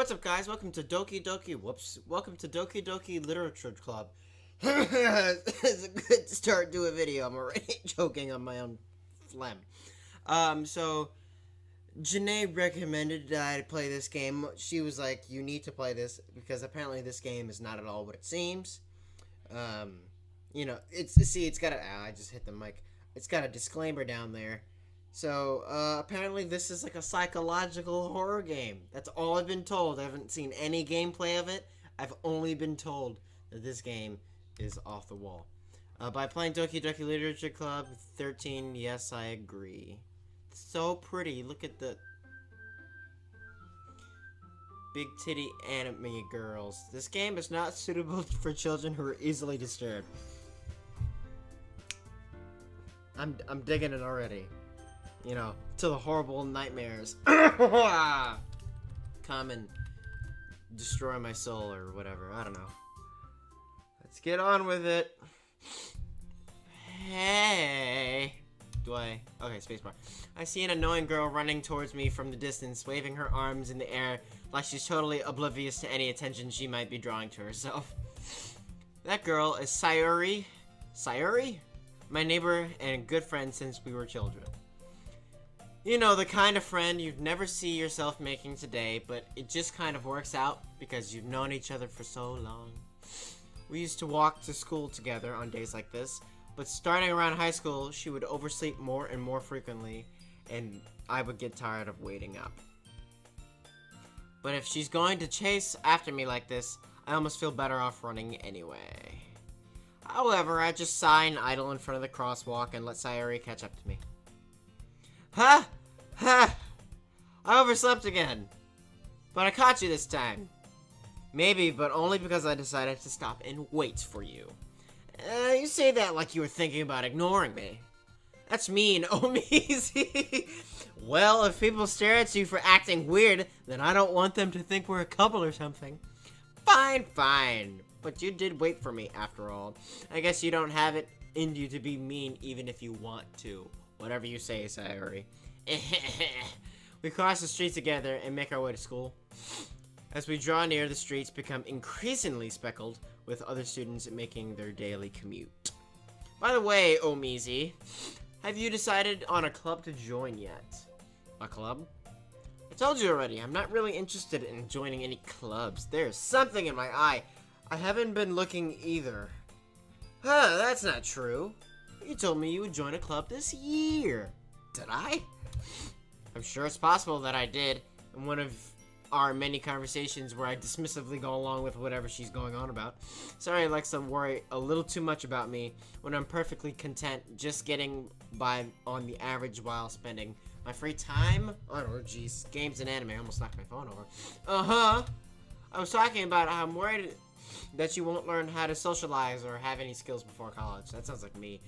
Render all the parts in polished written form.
What's up, guys? Welcome to Doki Doki. Welcome to Doki Doki Literature Club. It's a good start to a video. I'm already choking on my own phlegm. So Janae recommended that I play this game. She was like, "You need to play this because apparently this game is not at all what it seems." It's got a. I just hit the mic. It's got a disclaimer down there. So, apparently this is like a psychological horror game. That's all I've been told. I haven't seen any gameplay of it. I've only been told that this game is off the wall. By playing Doki Doki Literature Club 13, yes, I agree. It's so pretty. Look at the big titty anime girls. This game is not suitable for children who are easily disturbed. I'm digging it already. You know, to the horrible nightmares. Come and destroy my soul or whatever. I don't know. Let's get on with it. Hey. Okay, spacebar. I see an annoying girl running towards me from the distance, waving her arms in the air like she's totally oblivious to any attention she might be drawing to herself. That girl is Sayuri. Sayuri? My neighbor and good friend since we were children. You know, the kind of friend you'd never see yourself making today, but it just kind of works out because you've known each other for so long. We used to walk to school together on days like this, but starting around high school, she would oversleep more and more frequently, and I would get tired of waiting up. But if she's going to chase after me like this, I almost feel better off running anyway. However, I just sigh and idle in front of the crosswalk and let Sayuri catch up to me. Ha! Ha! I overslept again. But I caught you this time. Maybe, but only because I decided to stop and wait for you. You say that like you were thinking about ignoring me. That's mean, Omizi. Well, if people stare at you for acting weird, then I don't want them to think we're a couple or something. Fine, fine. But you did wait for me, after all. I guess you don't have it in you to be mean even if you want to. Whatever you say, Sayuri. We cross the street together and make our way to school. As we draw near, the streets become increasingly speckled with other students making their daily commute. By the way, Omizi, have you decided on a club to join yet? A club? I told you already, I'm not really interested in joining any clubs. There's something in my eye. I haven't been looking either. Huh, that's not true. You told me you would join a club this year. Did I? I'm sure it's possible that I did. In one of our many conversations where I dismissively go along with whatever she's going on about. Sorry, likes to worry a little too much about me when I'm perfectly content just getting by on the average while spending my free time. I don't know, geez. Games and anime. I almost knocked my phone over. I was talking about how I'm worried that you won't learn how to socialize or have any skills before college. That sounds like me.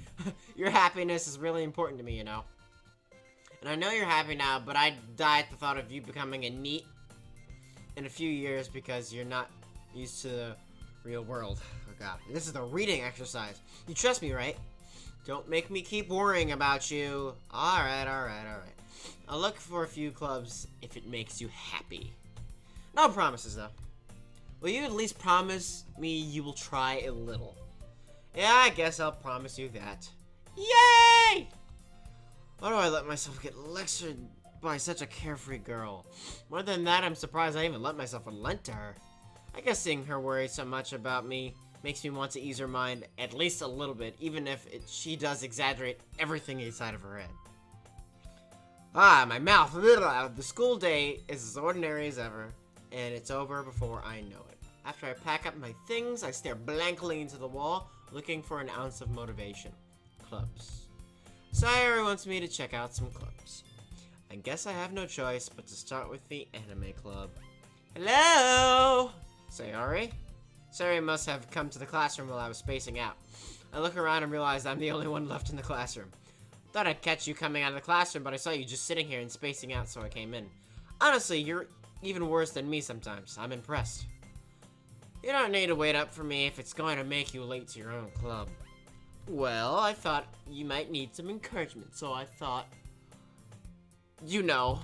Your happiness is really important to me, you know. And I know you're happy now, but I'd die at the thought of you becoming a NEET in a few years because you're not used to the real world. Oh god, this is the reading exercise. You trust me, right? Don't make me keep worrying about you. Alright. I'll look for a few clubs if it makes you happy. No promises, though. Will you at least promise me you will try a little? Yeah, I guess I'll promise you that. Yay! Why do I let myself get lectured by such a carefree girl? More than that, I'm surprised I even let myself relent to her. I guess seeing her worry so much about me makes me want to ease her mind at least a little bit, even if she does exaggerate everything inside of her head. My mouth. The school day is as ordinary as ever, and it's over before I know it. After I pack up my things, I stare blankly into the wall, looking for an ounce of motivation. Clubs. Sayuri wants me to check out some clubs. I guess I have no choice but to start with the anime club. Hello? Sayuri? Sayuri must have come to the classroom while I was spacing out. I look around and realize I'm the only one left in the classroom. Thought I'd catch you coming out of the classroom, but I saw you just sitting here and spacing out, so I came in. Honestly, you're even worse than me sometimes. I'm impressed. You don't need to wait up for me if it's going to make you late to your own club. Well, I thought you might need some encouragement, so I thought... You know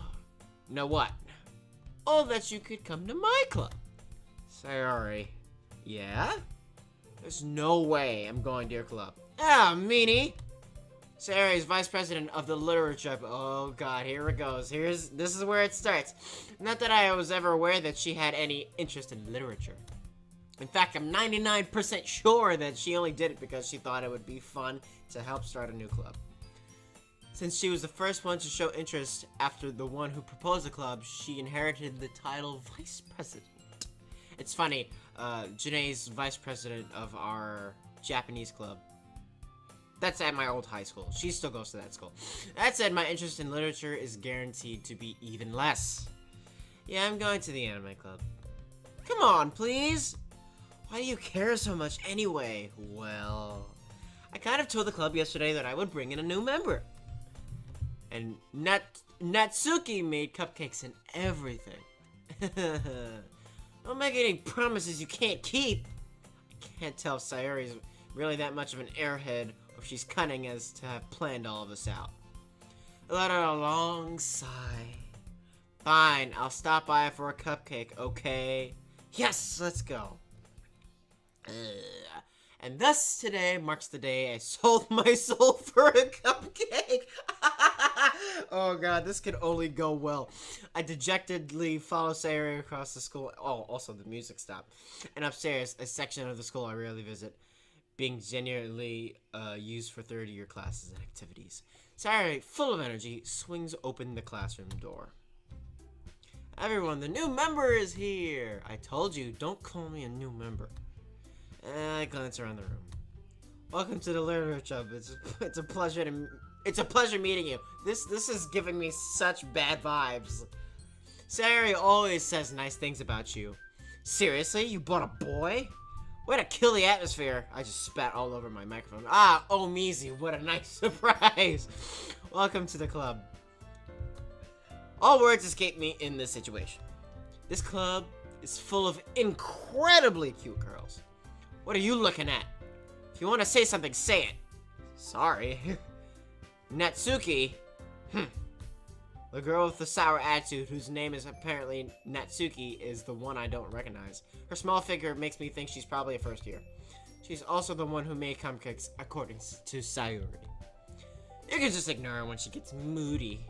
what? or that you could come to my club. Sayori. Yeah? There's no way I'm going to your club. Ah, meanie! Sayori is vice president of the literature. Oh god, here it goes. This is where it starts. Not that I was ever aware that she had any interest in literature. In fact, I'm 99% sure that she only did it because she thought it would be fun to help start a new club. Since she was the first one to show interest after the one who proposed the club, she inherited the title vice president. It's funny, Janae's vice president of our Japanese club. That's at my old high school. She still goes to that school. That said, my interest in literature is guaranteed to be even less. Yeah, I'm going to the anime club. Come on, please. Why do you care so much anyway? Well, I kind of told the club yesterday that I would bring in a new member. And Natsuki made cupcakes and everything. Don't make any promises you can't keep. I can't tell if Sayori's really that much of an airhead, or if she's cunning as to have planned all of this out. I let out a long sigh. Fine, I'll stop by for a cupcake, okay? Yes, let's go. And thus today marks the day I sold my soul for a cupcake. Oh god, this could only go well. I dejectedly follow Sayori across the school. Oh, also the music stopped. And upstairs, a section of the school I rarely visit, being genuinely used for third-year classes and activities. Sayori, full of energy, swings open the classroom door. Everyone, the new member is here. I told you, don't call me a new member. I glance around the room. Welcome to the literature club. It's a pleasure meeting you. This is giving me such bad vibes. Sayori always says nice things about you. Seriously, you bought a boy? Way to kill the atmosphere. I just spat all over my microphone. Ah, oh Mizi, what a nice surprise. Welcome to the club. All words escape me in this situation. This club is full of incredibly cute girls. What are you looking at? If you want to say something, say it. Sorry. Natsuki? The girl with the sour attitude, whose name is apparently Natsuki, is the one I don't recognize. Her small figure makes me think she's probably a first year. She's also the one who made cupcakes, according to Sayori. You can just ignore her when she gets moody.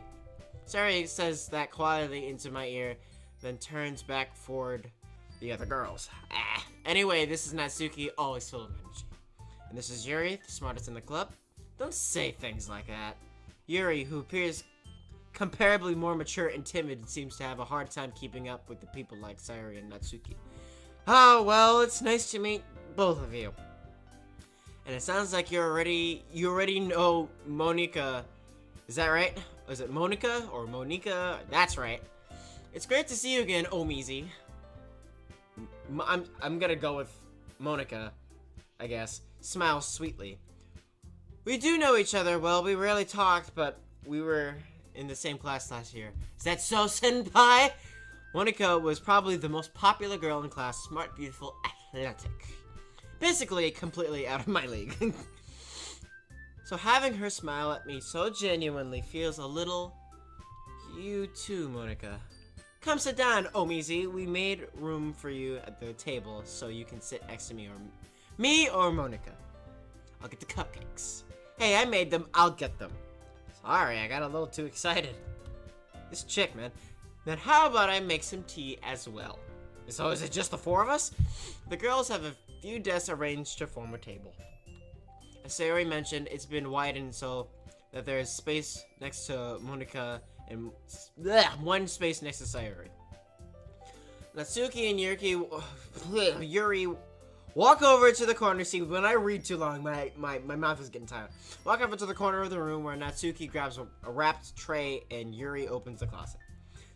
Sayori says that quietly into my ear, then turns back toward the other girls. Anyway, this is Natsuki, always full of energy. And this is Yuri, the smartest in the club. Don't say things like that. Yuri, who appears comparably more mature and timid, seems to have a hard time keeping up with the people like Sayori and Natsuki. Oh, well, it's nice to meet both of you. And it sounds like you already know Monica. Is that right? Is it Monica or Monica? That's right. It's great to see you again, Omizi. I'm gonna go with Monica, I guess. Smiles sweetly. We do know each other well. We rarely talked, but we were in the same class last year. Is that so, senpai? Monica was probably the most popular girl in class. Smart, beautiful, athletic. Basically, completely out of my league. So having her smile at me so genuinely feels a little... You too, Monica. Come sit down, Omizi. We made room for you at the table so you can sit next to me or Monica. I'll get the cupcakes. Hey, I made them. I'll get them. Sorry, I got a little too excited. This chick, man. Then how about I make some tea as well? So is it just the four of us? The girls have a few desks arranged to form a table. As Sayori mentioned, it's been widened so that there is space next to Monica and one space next to Sayori. Natsuki and Yuri walk over to the corner. See, when I read too long, my mouth is getting tired. Walk over to the corner of the room where Natsuki grabs a wrapped tray and Yuri opens the closet.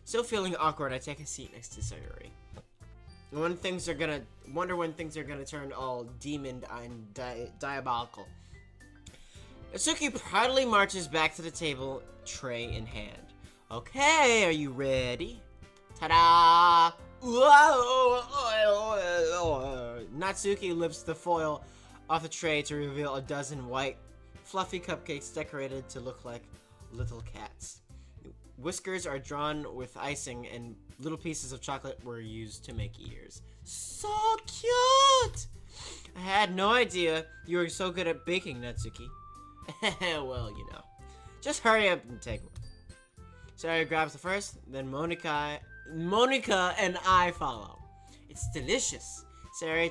Still feeling awkward, I take a seat next to Sayori. Wonder when things are gonna turn all demon and diabolical. Natsuki proudly marches back to the table, tray in hand. Okay, are you ready? Ta-da! Natsuki lifts the foil off the tray to reveal a dozen white, fluffy cupcakes decorated to look like little cats. whiskers are drawn with icing, and little pieces of chocolate were used to make ears. So cute! I had no idea you were so good at baking, Natsuki. Well, you know. Just hurry up and take one. Sarah grabs the first, then Monica and I follow. It's delicious. Sarah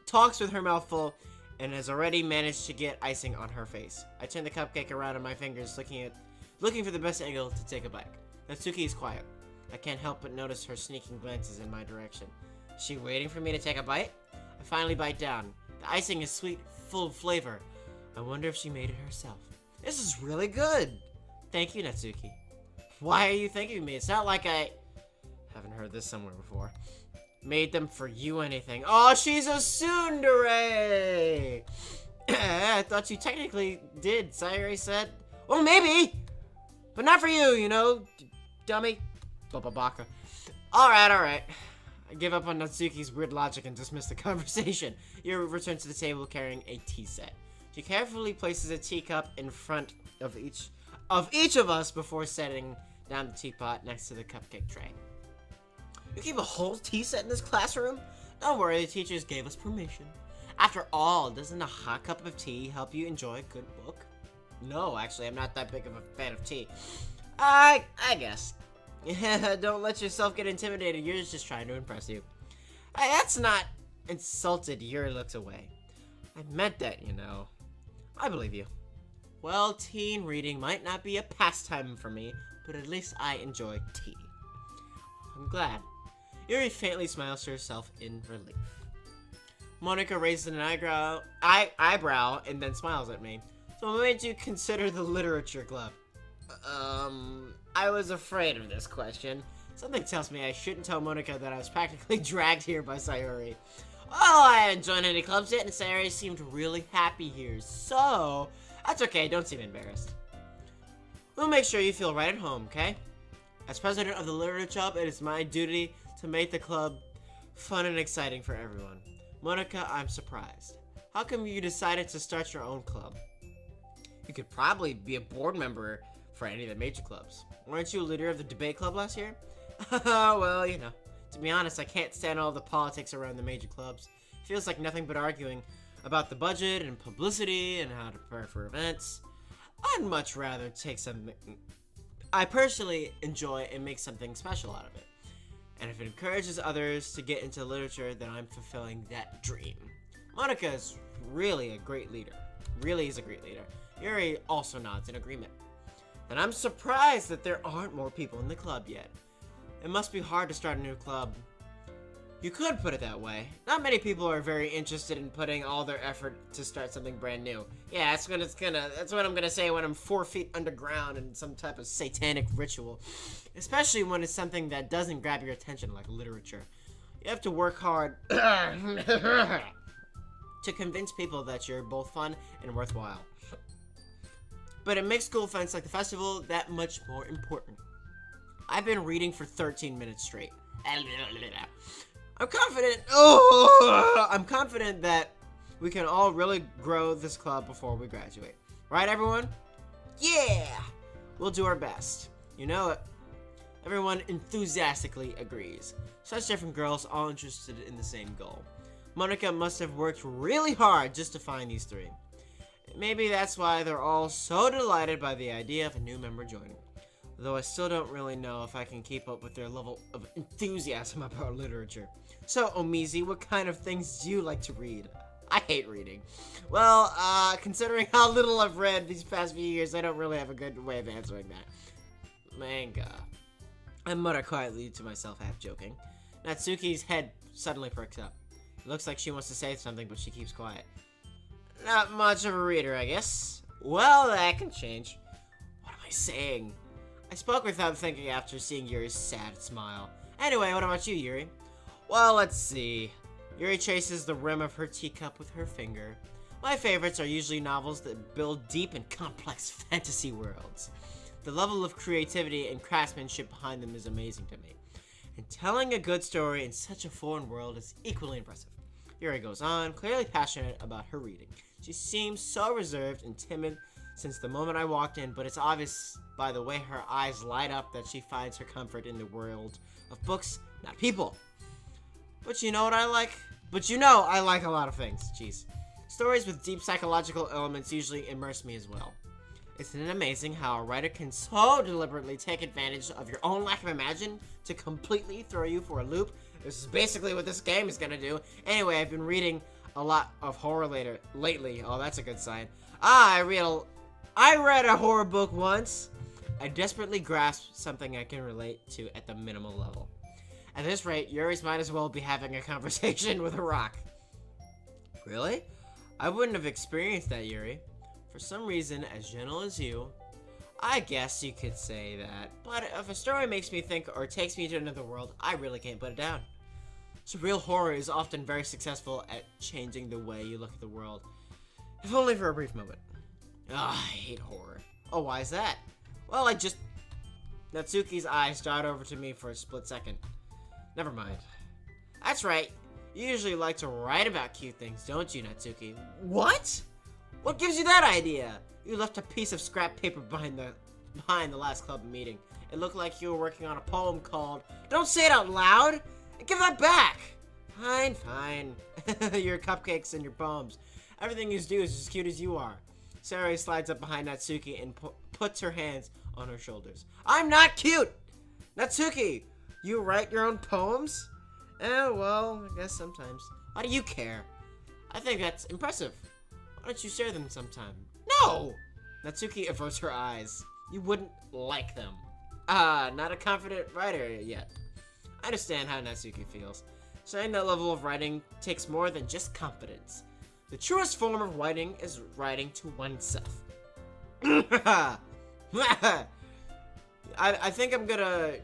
talks with her mouth full and has already managed to get icing on her face. I turn the cupcake around on my fingers, looking for the best angle to take a bite. Natsuki is quiet. I can't help but notice her sneaking glances in my direction. Is she waiting for me to take a bite? I finally bite down. The icing is sweet, full of flavor. I wonder if she made it herself. This is really good. Thank you, Natsuki. Why are you thanking me? It's not like I haven't heard this somewhere before. Made them for you anything. Oh, she's a tsundere! I thought you technically did, Sayuri said. Well, maybe! But not for you, you know, dummy. Bababaka. Alright. I give up on Natsuki's weird logic and dismiss the conversation. Yuri returns to the table carrying a tea set. She carefully places a teacup in front of each of us before setting down the teapot next to the cupcake tray. You keep a whole tea set in this classroom? Don't worry, the teachers gave us permission. After all, doesn't a hot cup of tea help you enjoy a good book? No, actually, I'm not that big of a fan of tea. I guess. Yeah, don't let yourself get intimidated. Yuri's just trying to impress you. Hey, that's not insulted. Yuri looks away. I meant that, you know. I believe you. Well, teen reading might not be a pastime for me, but at least I enjoy tea. I'm glad. Yuri faintly smiles to herself in relief. Monica raises an eyebrow and then smiles at me. So what made you consider the literature club? I was afraid of this question. Something tells me I shouldn't tell Monica that I was practically dragged here by Sayuri. Oh, I haven't joined any clubs yet, and Sayuri seemed really happy here, so that's okay, don't seem embarrassed. We'll make sure you feel right at home, okay? As president of the literature club, it is my duty to make the club fun and exciting for everyone. Monica, I'm surprised. How come you decided to start your own club? You could probably be a board member for any of the major clubs. Weren't you a leader of the debate club last year? Well, you know. To be honest, I can't stand all the politics around the major clubs. It feels like nothing but arguing about the budget and publicity and how to prepare for events. I'd much rather take something I personally enjoy and make something special out of it. And if it encourages others to get into literature, then I'm fulfilling that dream. Monica is really a great leader. Really is a great leader. Yuri also nods in agreement. And I'm surprised that there aren't more people in the club yet. It must be hard to start a new club. You could put it that way. Not many people are very interested in putting all their effort to start something brand new. Yeah, that's what I'm gonna say when I'm 4 feet underground in some type of satanic ritual. Especially when it's something that doesn't grab your attention like literature. You have to work hard to convince people that you're both fun and worthwhile. But it makes school events like the festival that much more important. I've been reading for 13 minutes straight. I'm confident that we can all really grow this club before we graduate. Right, everyone? Yeah! We'll do our best. You know it. Everyone enthusiastically agrees. Such different girls all interested in the same goal. Monica must have worked really hard just to find these three. Maybe that's why they're all so delighted by the idea of a new member joining. Though I still don't really know if I can keep up with their level of enthusiasm about literature. So, Omizi, what kind of things do you like to read? I hate reading. Well, considering how little I've read these past few years, I don't really have a good way of answering that. Manga. I mutter quietly to myself, half joking. Natsuki's head suddenly perks up. It looks like she wants to say something, but she keeps quiet. Not much of a reader, I guess. Well, that can change. What am I saying? I spoke without thinking after seeing Yuri's sad smile. Anyway, what about you, Yuri? Well, let's see. Yuri traces the rim of her teacup with her finger. My favorites are usually novels that build deep and complex fantasy worlds. The level of creativity and craftsmanship behind them is amazing to me. And telling a good story in such a foreign world is equally impressive. Yuri goes on, clearly passionate about her reading. She seems so reserved and timid since the moment I walked in, but it's obvious by the way her eyes light up that she finds her comfort in the world of books, not people. But you know what I like? But you know I like a lot of things. Jeez. Stories with deep psychological elements usually immerse me as well. Isn't it amazing how a writer can so deliberately take advantage of your own lack of imagination to completely throw you for a loop? This is basically what this game is gonna do. Anyway, I've been reading a lot of horror lately. Oh, that's a good sign. I read a horror book once. I desperately grasped something I can relate to at the minimal level. At this rate, Yuri's might as well be having a conversation with a rock. Really? I wouldn't have experienced that, Yuri. For some reason, as gentle as you, I guess you could say that. But if a story makes me think or takes me to another world, I really can't put it down. Surreal horror is often very successful at changing the way you look at the world, if only for a brief moment. I hate horror. Oh, why is that? Well, Natsuki's eyes darted over to me for a split second. Never mind. That's right. You usually like to write about cute things, don't you, Natsuki? What? What gives you that idea? You left a piece of scrap paper behind the last club meeting. It looked like you were working on a poem called Don't Say It Out Loud! Give that back! Fine, fine. Your cupcakes and your poems. Everything you do is as cute as you are. Saori slides up behind Natsuki and puts her hands on her shoulders. I'm not cute! Natsuki, you write your own poems? Well, I guess sometimes. Why do you care? I think that's impressive. Why don't you share them sometime? No! Natsuki averts her eyes. You wouldn't like them. Not a confident writer yet. I understand how Natsuki feels. Sharing that level of writing takes more than just confidence. The truest form of writing is writing to oneself. I think I'm gonna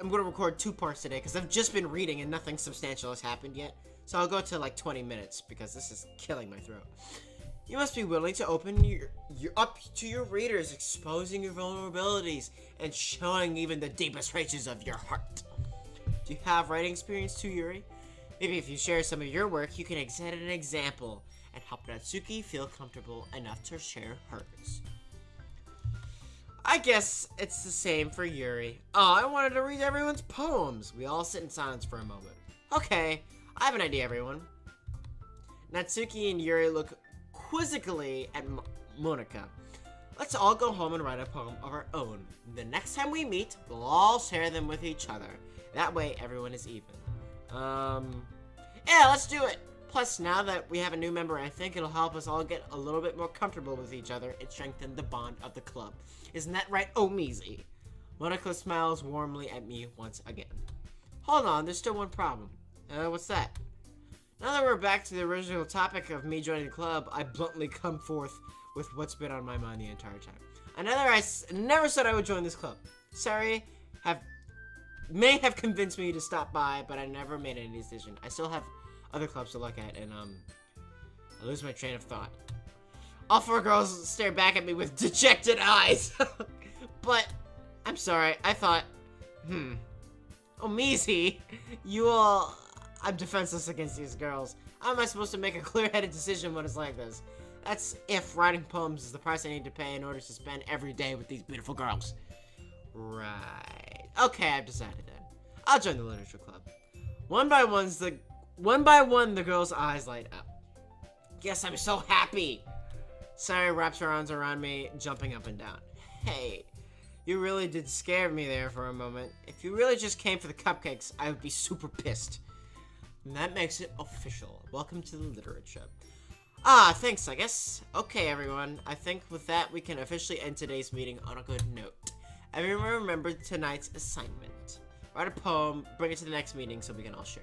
record 2 parts today because I've just been reading and nothing substantial has happened yet. So I'll go to like 20 minutes because this is killing my throat. You must be willing to open your up to your readers, exposing your vulnerabilities and showing even the deepest reaches of your heart. Do you have writing experience too, Yuri? Maybe if you share some of your work, you can set an example and help Natsuki feel comfortable enough to share hers. I guess it's the same for Yuri. Oh, I wanted to read everyone's poems. We all sit in silence for a moment. Okay, I have an idea, everyone. Natsuki and Yuri look quizzically at Monika. Let's all go home and write a poem of our own. The next time we meet, we'll all share them with each other. That way, everyone is even. Yeah, let's do it. Plus, now that we have a new member, I think it'll help us all get a little bit more comfortable with each other and strengthen the bond of the club. Isn't that right, Omizi? Monika smiles warmly at me once again. Hold on, there's still one problem. What's that? Now that we're back to the original topic of me joining the club, I bluntly come forth with what's been on my mind the entire time. I never said I would join this club. Sorry, may have convinced me to stop by, but I never made any decision. I still have other clubs to look at, and I lose my train of thought. All 4 girls stare back at me with dejected eyes. But I'm sorry. I thought, Omizi, I'm defenseless against these girls. How am I supposed to make a clear-headed decision when it's like this? That's if writing poems is the price I need to pay in order to spend every day with these beautiful girls. Right. Okay, I've decided then. I'll join the literature club. One by one, the girls' eyes light up. Yes, I'm so happy. Saori wraps her arms around me, jumping up and down. Hey, you really did scare me there for a moment. If you really just came for the cupcakes, I would be super pissed. And that makes it official. Welcome to the literature. Thanks, I guess. Okay, everyone. I think with that, we can officially end today's meeting on a good note. Everyone remember tonight's assignment. Write a poem, bring it to the next meeting so we can all share.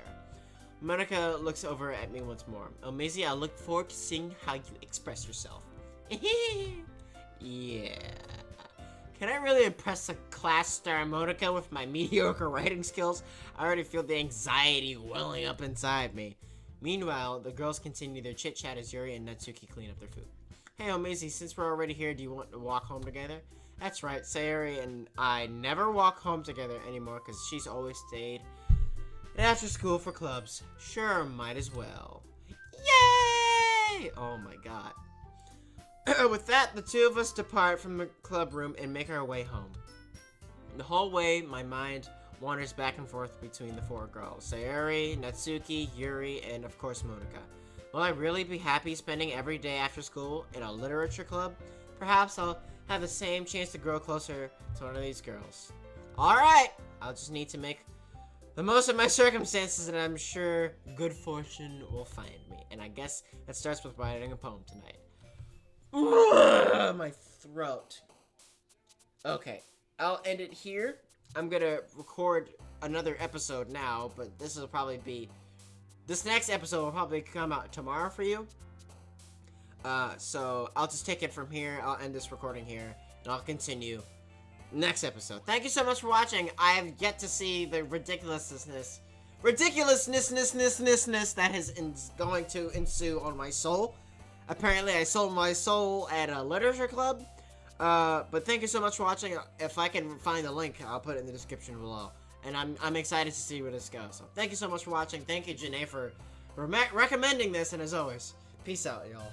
Monika looks over at me once more. Omizi, I look forward to seeing how you express yourself. Yeah. Can I really impress a class star Monika with my mediocre writing skills? I already feel the anxiety welling up inside me. Meanwhile, the girls continue their chit-chat as Yuri and Natsuki clean up their food. Hey, Omizi, since we're already here, do you want to walk home together? That's right, Saori and I never walk home together anymore because she's always stayed after school for clubs. Sure, might as well. Yay! Oh my god. With that, the two of us depart from the club room and make our way home. The whole way, my mind wanders back and forth between the four girls: Sayuri, Natsuki, Yuri, and of course Monika. Will I really be happy spending every day after school in a literature club? Perhaps I'll have the same chance to grow closer to one of these girls. Alright! I'll just need to make the most of my circumstances, and I'm sure good fortune will find me. And I guess that starts with writing a poem tonight. My throat. Okay, I'll end it here. I'm gonna record another episode now, but this next episode will probably come out tomorrow for you. So I'll just take it from here. I'll end this recording here, and I'll continue next episode. Thank you so much for watching. I have yet to see the ridiculousness that is going to ensue on my soul. Apparently, I sold my soul at a literature club. But thank you so much for watching. If I can find the link, I'll put it in the description below. And I'm excited to see where this goes. So thank you so much for watching. Thank you, Janae, for recommending this. And as always, peace out, y'all.